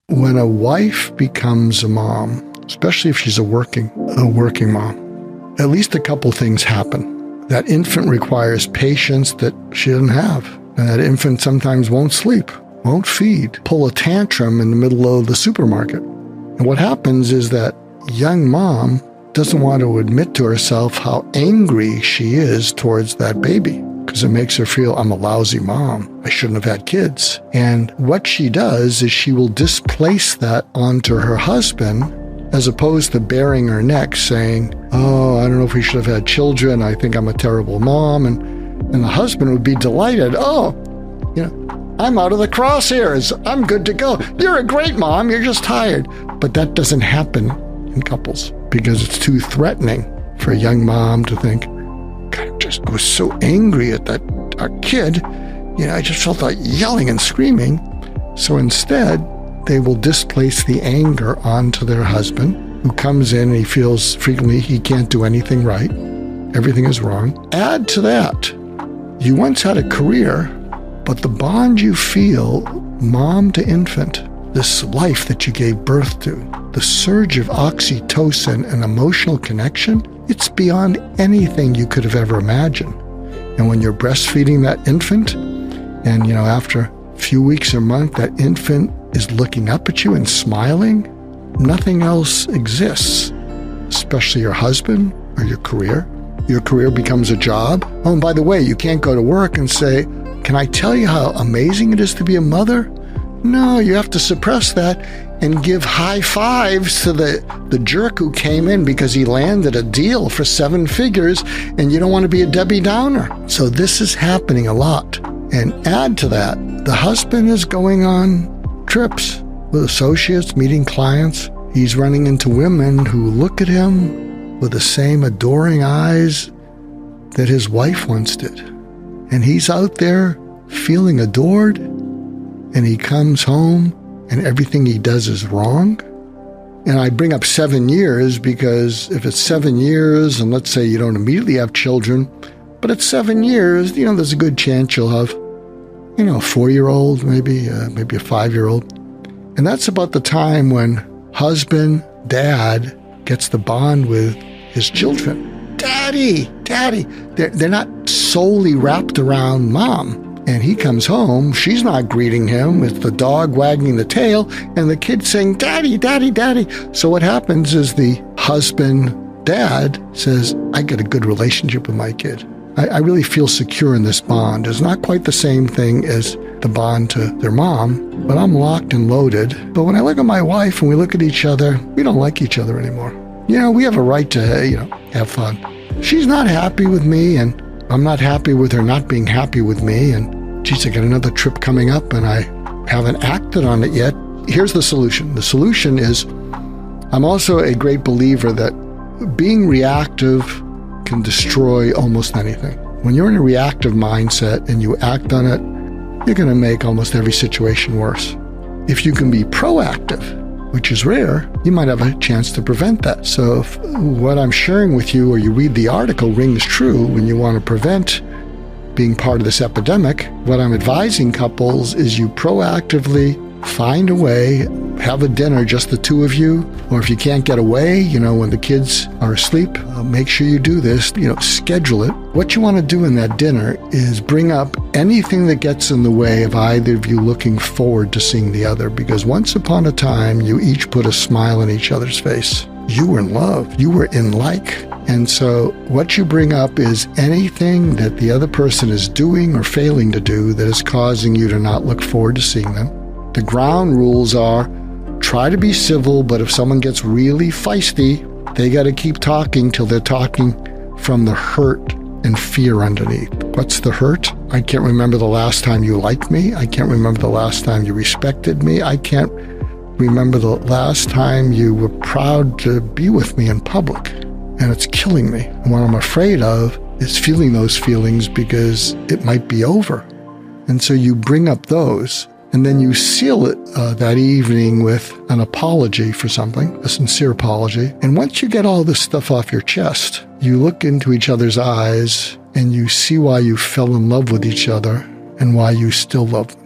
when a wife becomes a mom, especially if she's a working mom, at least a couple things happen. That infant requires patience that she doesn't have. And that infant sometimes won't sleep, won't feed, pull a tantrum in the middle of the supermarket. And what happens is that young mom doesn't want to admit to herself how angry she is towards that baby, because it makes her feel, I'm a lousy mom. I shouldn't have had kids. And what she does is she will displace that onto her husband, as opposed to bearing her neck saying, oh, I don't know if we should have had children. I think I'm a terrible mom. And the husband would be delighted. Oh, I'm out of the crosshairs. I'm good to go. You're a great mom. You're just tired. But that doesn't happen in couples because it's too threatening for a young mom to think, God, I was so angry at our kid. I just felt like yelling and screaming. So instead, they will displace the anger onto their husband, who comes in and he feels frequently he can't do anything right. Everything is wrong. Add to that, you once had a career, but the bond you feel, mom to infant, this life that you gave birth to, the surge of oxytocin and emotional connection, it's beyond anything you could have ever imagined. And when you're breastfeeding that infant, and after a few weeks or month, that infant is looking up at you and smiling, nothing else exists, especially your husband or your career. Your career becomes a job. Oh, and by the way, you can't go to work and say, can I tell you how amazing it is to be a mother? No, you have to suppress that and give high fives to the jerk who came in because he landed a deal for 7 figures, and you don't want to be a Debbie Downer. So this is happening a lot. And add to that, the husband is going on trips with associates, meeting clients. He's running into women who look at him with the same adoring eyes that his wife once did. And he's out there feeling adored, and he comes home and everything he does is wrong. And I bring up 7 years because if it's 7 years, and let's say you don't immediately have children, but at 7 years, there's a good chance you'll have, a 4-year-old, maybe a 5-year-old. And that's about the time when husband, dad, gets the bond with his children. Daddy. They're not solely wrapped around mom. And he comes home, she's not greeting him with the dog wagging the tail and the kid saying, Daddy, Daddy, Daddy. So what happens is the husband, dad, says, I get a good relationship with my kid. I really feel secure in this bond. It's not quite the same thing as the bond to their mom, but I'm locked and loaded. But when I look at my wife and we look at each other, we don't like each other anymore. We have a right to, have fun. She's not happy with me, and I'm not happy with her not being happy with me. And geez, I got another trip coming up and I haven't acted on it yet. Here's the solution. The solution is, I'm also a great believer that being reactive can destroy almost anything. When you're in a reactive mindset and you act on it, you're going to make almost every situation worse. If you can be proactive, which is rare, you might have a chance to prevent that. So if what I'm sharing with you, or you read the article, rings true when you want to prevent being part of this epidemic, what I'm advising couples is you proactively find a way, have a dinner, just the two of you, or if you can't get away, when the kids are asleep, make sure you do this, schedule it. What you want to do in that dinner is bring up anything that gets in the way of either of you looking forward to seeing the other, because once upon a time, you each put a smile on each other's face. You were in love. You were in like. And so what you bring up is anything that the other person is doing or failing to do that is causing you to not look forward to seeing them. The ground rules are, try to be civil, but if someone gets really feisty, they got to keep talking till they're talking from the hurt and fear underneath. What's the hurt? I can't remember the last time you liked me. I can't remember the last time you respected me. I can't remember the last time you were proud to be with me in public. And it's killing me. And what I'm afraid of is feeling those feelings because it might be over. And so you bring up those, and then you seal it that evening with an apology for something, a sincere apology. And once you get all this stuff off your chest, you look into each other's eyes and you see why you fell in love with each other and why you still love them.